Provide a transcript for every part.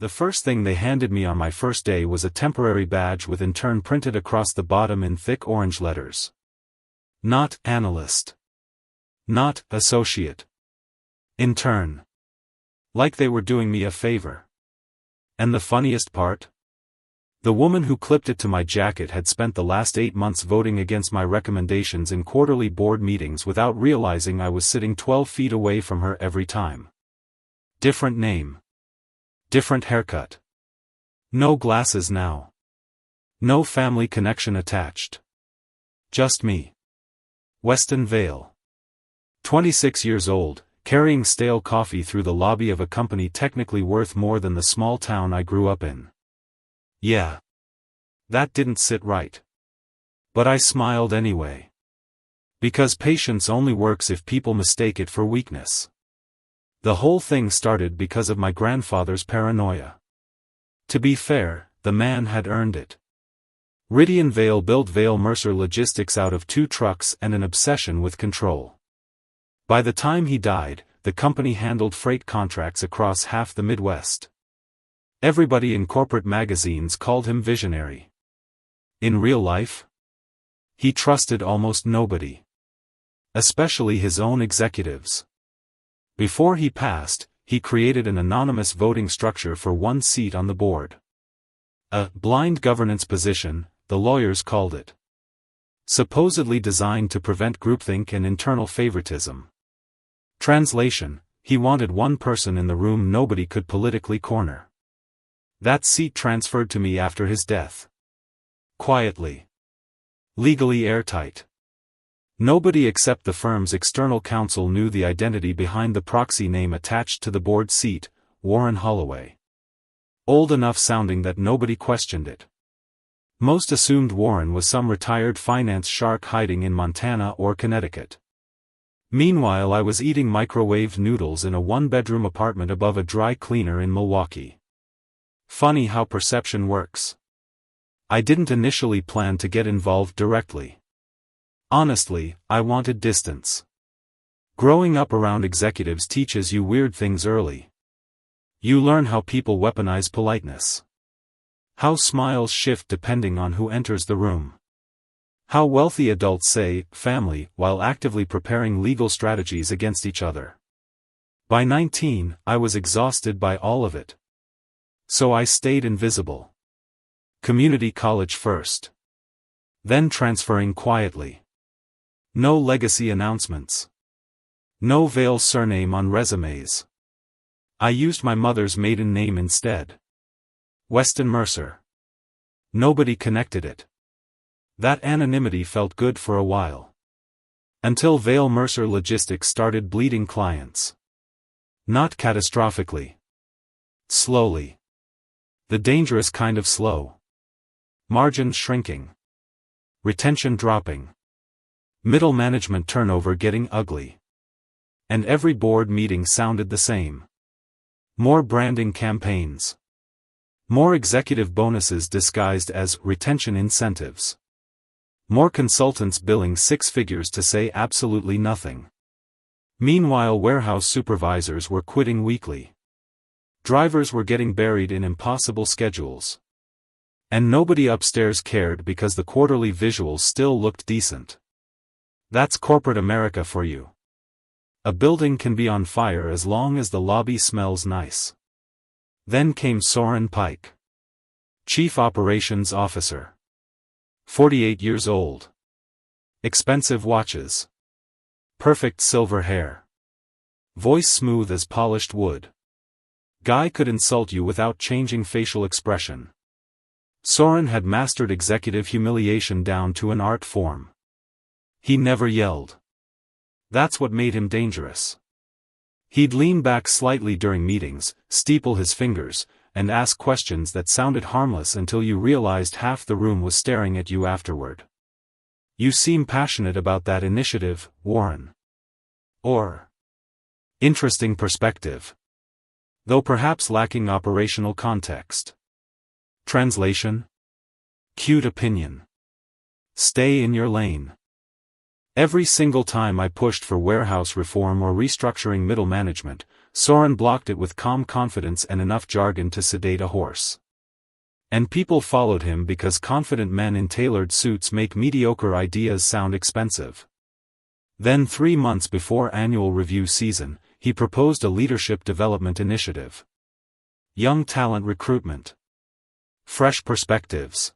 The first thing they handed me on my first day was a temporary badge with Intern printed across the bottom in thick orange letters. Not analyst. Not associate. Intern. Like they were doing me a favor. And the funniest part? The woman who clipped it to my jacket had spent the last 8 months voting against my recommendations in quarterly board meetings without realizing I was sitting 12 feet away from her every time. Different name. Different haircut. No glasses now. No family connection attached. Just me. Weston Vale. 26 years old, carrying stale coffee through the lobby of a company technically worth more than the small town I grew up in. Yeah. That didn't sit right. But I smiled anyway. Because patience only works if people mistake it for weakness. The whole thing started because of my grandfather's paranoia. To be fair, the man had earned it. Weston Vale built Vale Mercer Logistics out of 2 trucks and an obsession with control. By the time he died, the company handled freight contracts across half the Midwest. Everybody in corporate magazines called him visionary. In real life, he trusted almost nobody. Especially his own executives. Before he passed, he created an anonymous voting structure for 1 seat on the board. A blind governance position, the lawyers called it. Supposedly designed to prevent groupthink and internal favoritism. Translation: he wanted one person in the room nobody could politically corner. That seat transferred to me after his death. Quietly. Legally airtight. Nobody except the firm's external counsel knew the identity behind the proxy name attached to the board seat, Warren Holloway. Old enough sounding that nobody questioned it. Most assumed Warren was some retired finance shark hiding in Montana or Connecticut. Meanwhile, I was eating microwaved noodles in a 1-bedroom apartment above a dry cleaner in Milwaukee. Funny how perception works. I didn't initially plan to get involved directly. Honestly, I wanted distance. Growing up around executives teaches you weird things early. You learn how people weaponize politeness. How smiles shift depending on who enters the room. How wealthy adults say, family, while actively preparing legal strategies against each other. By 19, I was exhausted by all of it. So I stayed invisible. Community college first. Then transferring quietly. No legacy announcements. No Vale surname on resumes. I used my mother's maiden name instead. Weston Mercer. Nobody connected it. That anonymity felt good for a while. Until Vale Mercer Logistics started bleeding clients. Not catastrophically. Slowly. The dangerous kind of slow. Margins shrinking. Retention dropping. Middle management turnover getting ugly. And every board meeting sounded the same. More branding campaigns. More executive bonuses disguised as retention incentives. More consultants billing 6 figures to say absolutely nothing. Meanwhile, warehouse supervisors were quitting weekly. Drivers were getting buried in impossible schedules. And nobody upstairs cared because the quarterly visuals still looked decent. That's corporate America for you. A building can be on fire as long as the lobby smells nice. Then came Soren Pike. Chief Operations Officer. 48 years old. Expensive watches. Perfect silver hair. Voice smooth as polished wood. Guy could insult you without changing facial expression. Soren had mastered executive humiliation down to an art form. He never yelled. That's what made him dangerous. He'd lean back slightly during meetings, steeple his fingers, and ask questions that sounded harmless until you realized half the room was staring at you afterward. You seem passionate about that initiative, Warren. Or interesting perspective. Though perhaps lacking operational context. Translation? Cute opinion. Stay in your lane. Every single time I pushed for warehouse reform or restructuring middle management, Soren blocked it with calm confidence and enough jargon to sedate a horse. And people followed him because confident men in tailored suits make mediocre ideas sound expensive. Then 3 months before annual review season, he proposed a leadership development initiative. Young talent recruitment. Fresh perspectives.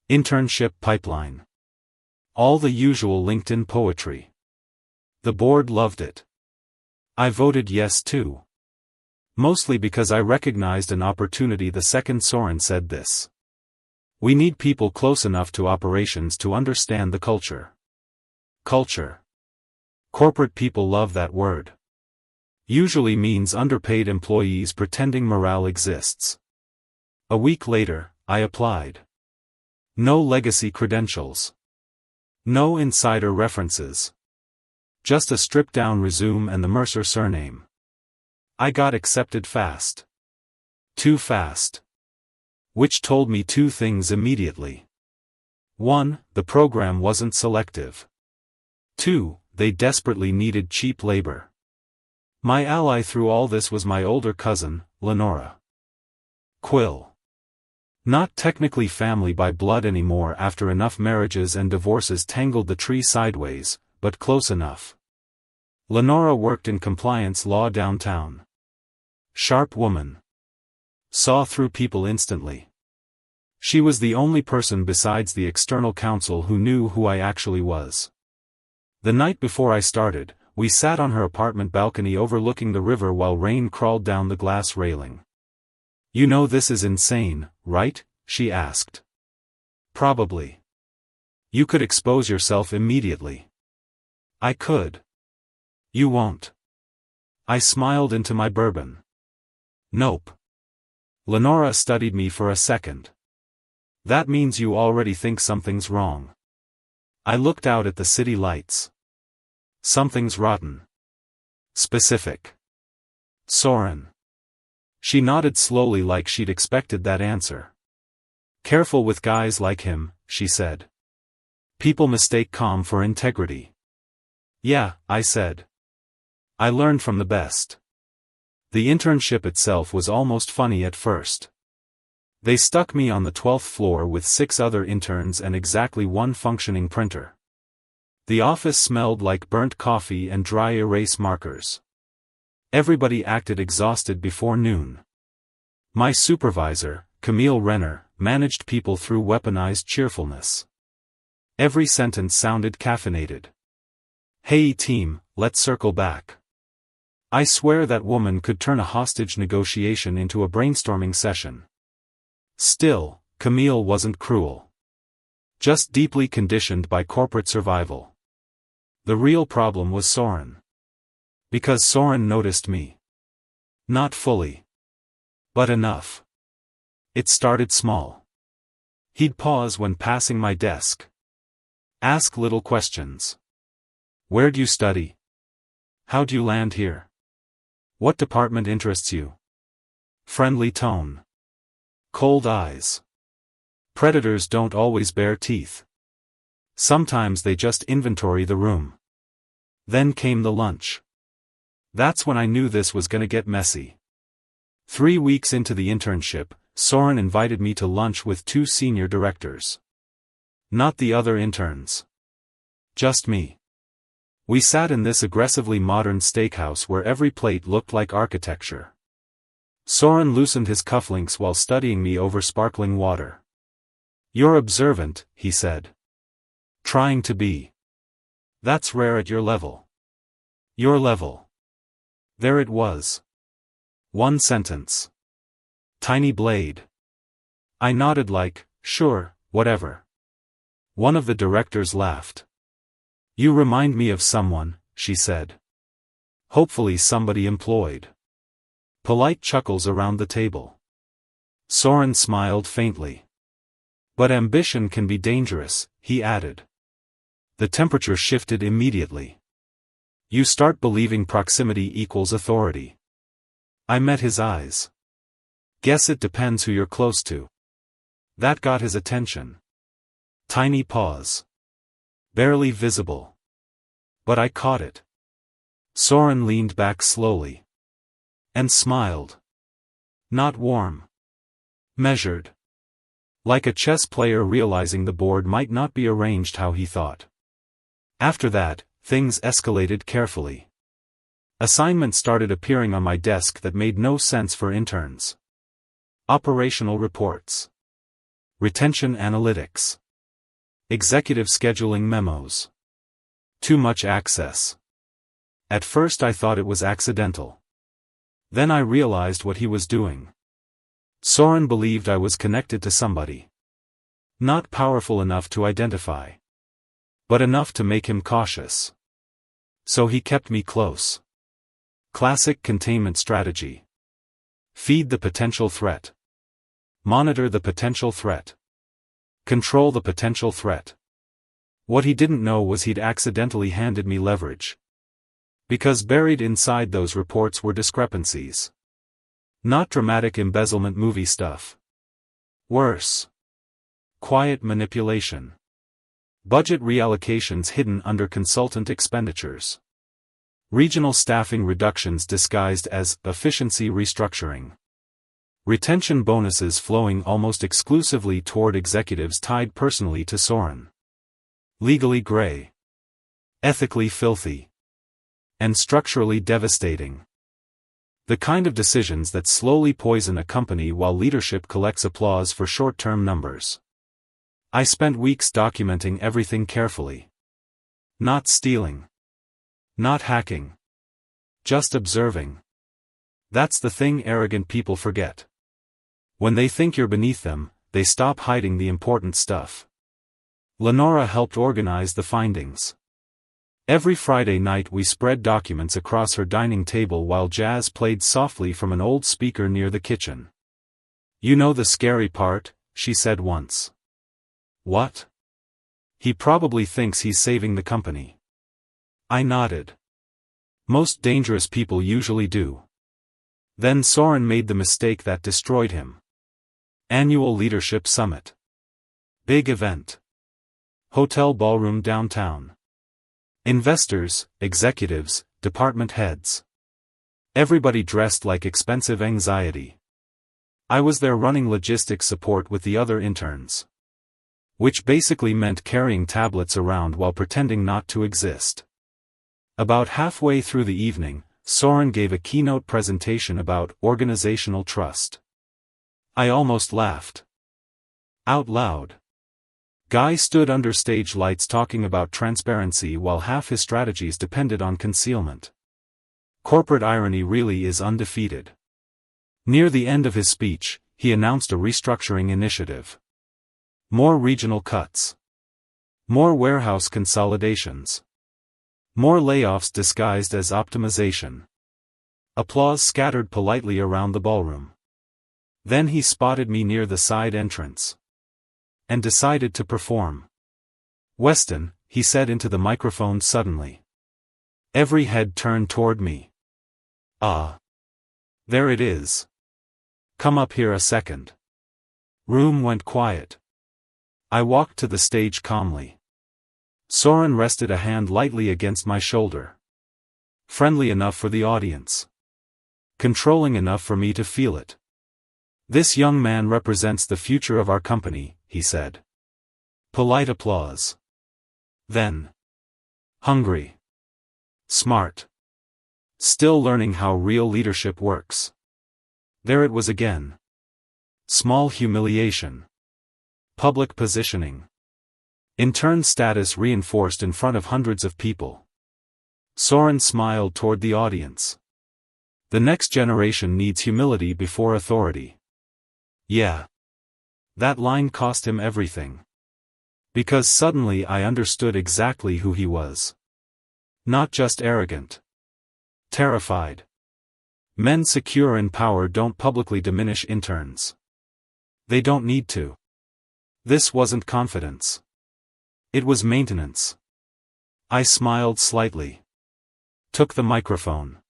Internship pipeline. All the usual LinkedIn poetry. The board loved it. I voted yes too. Mostly because I recognized an opportunity the second Soren said this. We need people close enough to operations to understand the culture. Culture. Corporate people love that word. Usually means underpaid employees pretending morale exists. A week later, I applied. No legacy credentials. No insider references. Just a stripped-down resume and the Mercer surname. I got accepted fast. Too fast. Which told me 2 things immediately. 1, the program wasn't selective. 2, they desperately needed cheap labor. My ally through all this was my older cousin, Lenora Quill. Not technically family by blood anymore after enough marriages and divorces tangled the tree sideways, but close enough. Lenora worked in compliance law downtown. Sharp woman. Saw through people instantly. She was the only person besides the external counsel who knew who I actually was. The night before I started, we sat on her apartment balcony overlooking the river while rain crawled down the glass railing. You know this is insane, right? She asked. Probably. You could expose yourself immediately. I could. You won't. I smiled into my bourbon. Nope. Lenora studied me for a second. That means you already think something's wrong. I looked out at the city lights. Something's rotten. Specific. Soren. She nodded slowly like she'd expected that answer. Careful with guys like him, she said. People mistake calm for integrity. Yeah, I said. I learned from the best. The internship itself was almost funny at first. They stuck me on the 12th floor with 6 other interns and exactly 1 functioning printer. The office smelled like burnt coffee and dry erase markers. Everybody acted exhausted before noon. My supervisor, Camille Renner, managed people through weaponized cheerfulness. Every sentence sounded caffeinated. Hey team, let's circle back. I swear that woman could turn a hostage negotiation into a brainstorming session. Still, Camille wasn't cruel. Just deeply conditioned by corporate survival. The real problem was Soren. Because Soren noticed me. Not fully. But enough. It started small. He'd pause when passing my desk. Ask little questions. Where'd you study? How'd you land here? What department interests you? Friendly tone. Cold eyes. Predators don't always bare teeth. Sometimes they just inventory the room. Then came the lunch. That's when I knew this was gonna get messy. 3 weeks into the internship, Soren invited me to lunch with 2 senior directors. Not the other interns. Just me. We sat in this aggressively modern steakhouse where every plate looked like architecture. Soren loosened his cufflinks while studying me over sparkling water. You're observant, he said. Trying to be. That's rare at your level. Your level. There it was. 1 sentence. Tiny blade. I nodded like, sure, whatever. One of the directors laughed. You remind me of someone, she said. Hopefully somebody employed. Polite chuckles around the table. Soren smiled faintly. But ambition can be dangerous, he added. The temperature shifted immediately. You start believing proximity equals authority. I met his eyes. Guess it depends who you're close to. That got his attention. Tiny pause. Barely visible. But I caught it. Soren leaned back slowly. And smiled. Not warm. Measured. Like a chess player realizing the board might not be arranged how he thought. After that, things escalated carefully. Assignments started appearing on my desk that made no sense for interns. Operational reports. Retention analytics. Executive scheduling memos. Too much access. At first I thought it was accidental. Then I realized what he was doing. Soren believed I was connected to somebody. Not powerful enough to identify. But enough to make him cautious. So he kept me close. Classic containment strategy. Feed the potential threat. Monitor the potential threat. Control the potential threat. What he didn't know was he'd accidentally handed me leverage. Because buried inside those reports were discrepancies. Not dramatic embezzlement movie stuff. Worse. Quiet manipulation. Budget reallocations hidden under consultant expenditures. Regional staffing reductions disguised as efficiency restructuring. Retention bonuses flowing almost exclusively toward executives tied personally to Soren. Legally gray. Ethically filthy. And structurally devastating. The kind of decisions that slowly poison a company while leadership collects applause for short-term numbers. I spent weeks documenting everything carefully. Not stealing. Not hacking. Just observing. That's the thing arrogant people forget. When they think you're beneath them, they stop hiding the important stuff. Lenora helped organize the findings. Every Friday night we spread documents across her dining table while jazz played softly from an old speaker near the kitchen. "You know the scary part," she said once. "What?" "He probably thinks he's saving the company." I nodded. Most dangerous people usually do. Then Soren made the mistake that destroyed him. Annual Leadership Summit. Big event. Hotel ballroom downtown. Investors, executives, department heads. Everybody dressed like expensive anxiety. I was there running logistics support with the other interns. Which basically meant carrying tablets around while pretending not to exist. About halfway through the evening, Soren gave a keynote presentation about organizational trust. I almost laughed. Out loud. Guy stood under stage lights talking about transparency while half his strategies depended on concealment. Corporate irony really is undefeated. Near the end of his speech, he announced a restructuring initiative. More regional cuts. More warehouse consolidations. More layoffs disguised as optimization. Applause scattered politely around the ballroom. Then he spotted me near the side entrance. And decided to perform. "Weston," he said into the microphone suddenly. Every head turned toward me. "Ah. There it is. Come up here a second." Room went quiet. I walked to the stage calmly. Soren rested a hand lightly against my shoulder. Friendly enough for the audience. Controlling enough for me to feel it. "This young man represents the future of our company," he said. Polite applause. Then. Hungry. Smart. Still learning how real leadership works. There it was again. Small humiliation. Public positioning. Intern status reinforced in front of hundreds of people. Soren smiled toward the audience. The next generation needs humility before authority. Yeah. That line cost him everything. Because suddenly I understood exactly who he was. Not just arrogant. Terrified. Men secure in power don't publicly diminish interns. They don't need to. This wasn't confidence. It was maintenance. I smiled slightly. Took the microphone.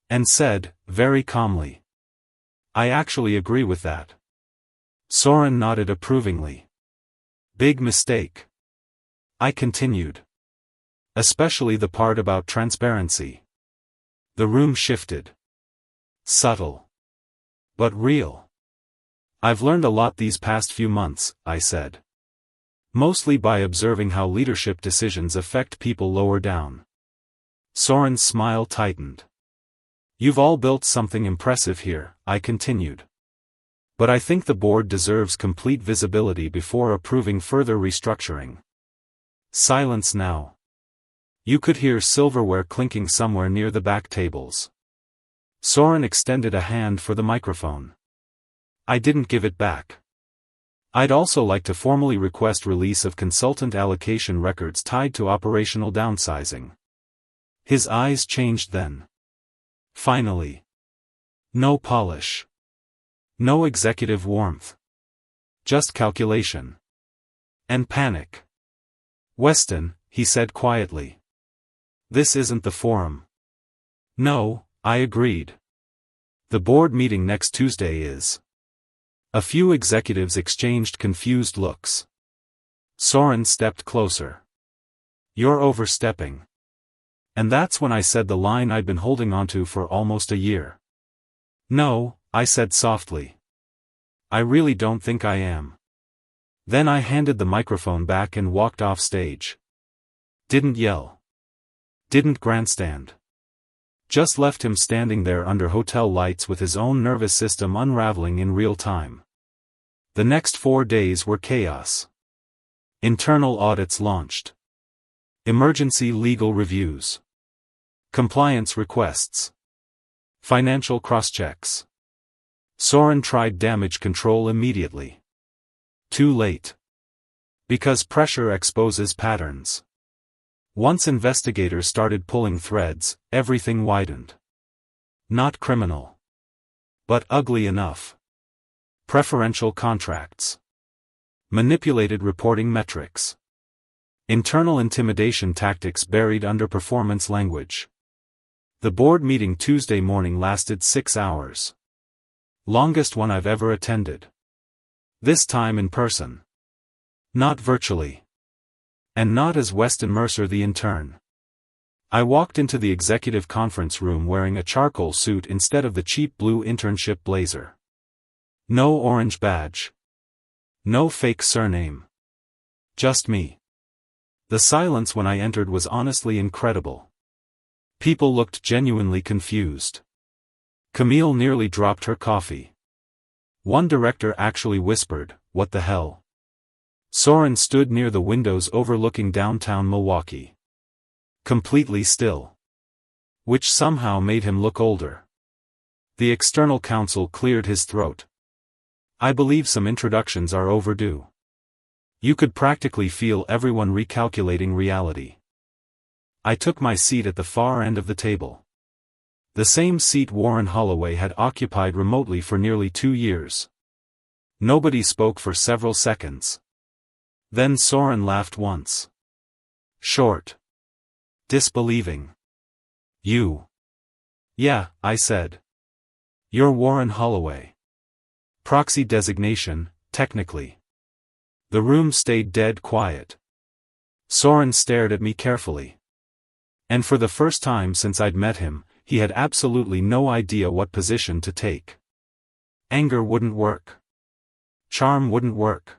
And said, very calmly. "I actually agree with that." Soren nodded approvingly. "Big mistake." I continued. Especially the part about transparency. The room shifted. Subtle. But real. I've learned a lot these past few months, I said. Mostly by observing how leadership decisions affect people lower down. Soren's smile tightened. You've all built something impressive here, I continued. But I think the board deserves complete visibility before approving further restructuring. Silence now. You could hear silverware clinking somewhere near the back tables. Soren extended a hand for the microphone. I didn't give it back. I'd also like to formally request release of consultant allocation records tied to operational downsizing. His eyes changed then. Finally. No polish. No executive warmth. Just calculation. And panic. Weston, he said quietly. This isn't the forum. No, I agreed. The board meeting next Tuesday is. A few executives exchanged confused looks. Soren stepped closer. You're overstepping. And that's when I said the line I'd been holding onto for almost a year. No, I said softly. I really don't think I am. Then I handed the microphone back and walked off stage. Didn't yell. Didn't grandstand. Just left him standing there under hotel lights with his own nervous system unraveling in real time. The next 4 days were chaos. Internal audits launched. Emergency legal reviews. Compliance requests. Financial cross-checks. Soren tried damage control immediately. Too late. Because pressure exposes patterns. Once investigators started pulling threads, everything widened. Not criminal. But ugly enough. Preferential contracts. Manipulated reporting metrics. Internal intimidation tactics buried under performance language. The board meeting Tuesday morning lasted 6 hours. Longest one I've ever attended. This time in person. Not virtually. And not as Weston Mercer the intern. I walked into the executive conference room wearing a charcoal suit instead of the cheap blue internship blazer. No orange badge. No fake surname. Just me. The silence when I entered was honestly incredible. People looked genuinely confused. Camille nearly dropped her coffee. One director actually whispered, "What the hell?" Soren stood near the windows overlooking downtown Milwaukee. Completely still. Which somehow made him look older. The external counsel cleared his throat. I believe some introductions are overdue. You could practically feel everyone recalculating reality. I took my seat at the far end of the table. The same seat Warren Holloway had occupied remotely for nearly 2 years. Nobody spoke for several seconds. Then Soren laughed once. Short. Disbelieving. You. Yeah, I said. You're Warren Holloway. Proxy designation, technically. The room stayed dead quiet. Soren stared at me carefully. And for the first time since I'd met him, he had absolutely no idea what position to take. Anger wouldn't work. Charm wouldn't work.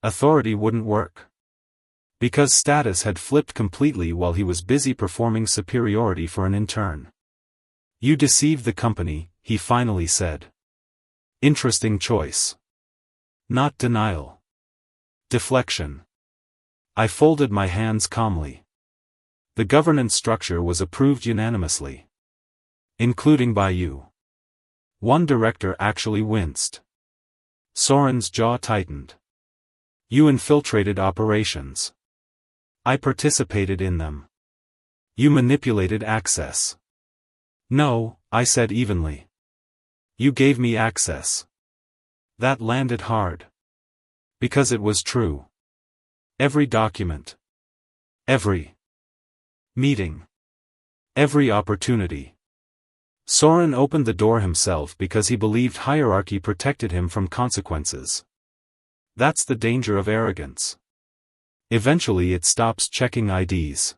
Authority wouldn't work. Because status had flipped completely while he was busy performing superiority for an intern. You deceived the company, he finally said. Interesting choice. Not denial. Deflection. I folded my hands calmly. The governance structure was approved unanimously. Including by you. One director actually winced. Soren's jaw tightened. You infiltrated operations. I participated in them. You manipulated access. No, I said evenly. You gave me access. That landed hard. Because it was true. Every document. Every meeting. Every opportunity. Soren opened the door himself because he believed hierarchy protected him from consequences. That's the danger of arrogance. Eventually it stops checking IDs.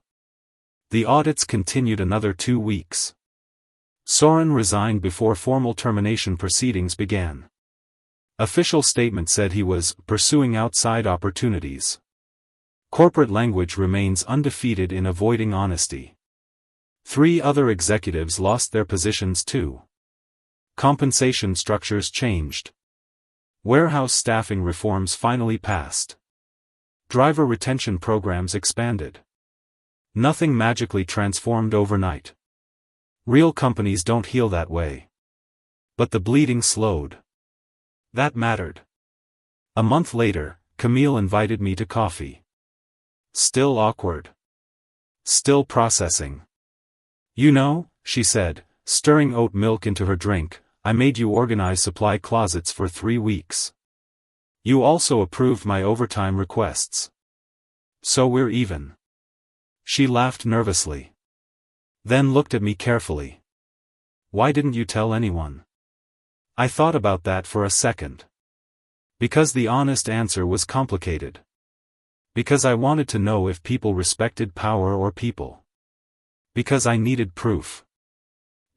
The audits continued another 2 weeks. Soren resigned before formal termination proceedings began. Official statement said he was pursuing outside opportunities. Corporate language remains undefeated in avoiding honesty. 3 other executives lost their positions too. Compensation structures changed. Warehouse staffing reforms finally passed. Driver retention programs expanded. Nothing magically transformed overnight. Real companies don't heal that way. But the bleeding slowed. That mattered. A month later, Camille invited me to coffee. Still awkward. Still processing. You know, she said, stirring oat milk into her drink, I made you organize supply closets for 3 weeks. You also approved my overtime requests. So we're even. She laughed nervously. Then looked at me carefully. Why didn't you tell anyone? I thought about that for a second. Because the honest answer was complicated. Because I wanted to know if people respected power or people. Because I needed proof.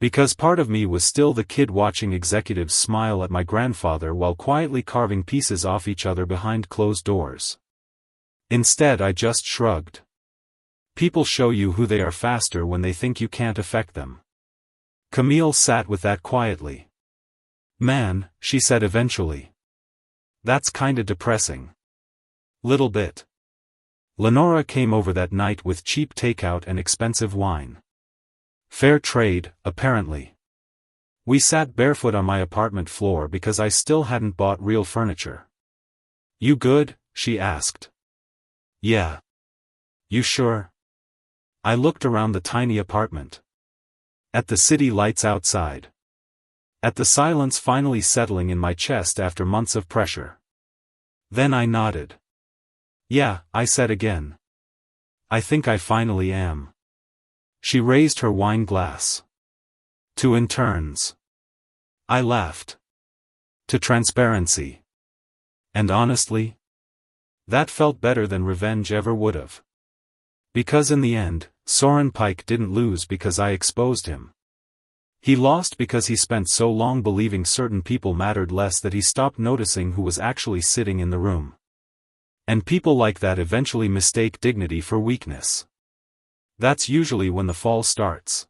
Because part of me was still the kid watching executives smile at my grandfather while quietly carving pieces off each other behind closed doors. Instead I just shrugged. People show you who they are faster when they think you can't affect them. Camille sat with that quietly. Man, she said eventually. That's kinda depressing. Little bit. Lenora came over that night with cheap takeout and expensive wine. Fair trade, apparently. We sat barefoot on my apartment floor because I still hadn't bought real furniture. You good? She asked. Yeah. You sure? I looked around the tiny apartment. At the city lights outside. At the silence finally settling in my chest after months of pressure. Then I nodded. Yeah, I said again. I think I finally am. She raised her wine glass. To interns. I laughed. To transparency. And honestly, that felt better than revenge ever would've. Because in the end, Soren Pike didn't lose because I exposed him. He lost because he spent so long believing certain people mattered less that he stopped noticing who was actually sitting in the room. And people like that eventually mistake dignity for weakness. That's usually when the fall starts.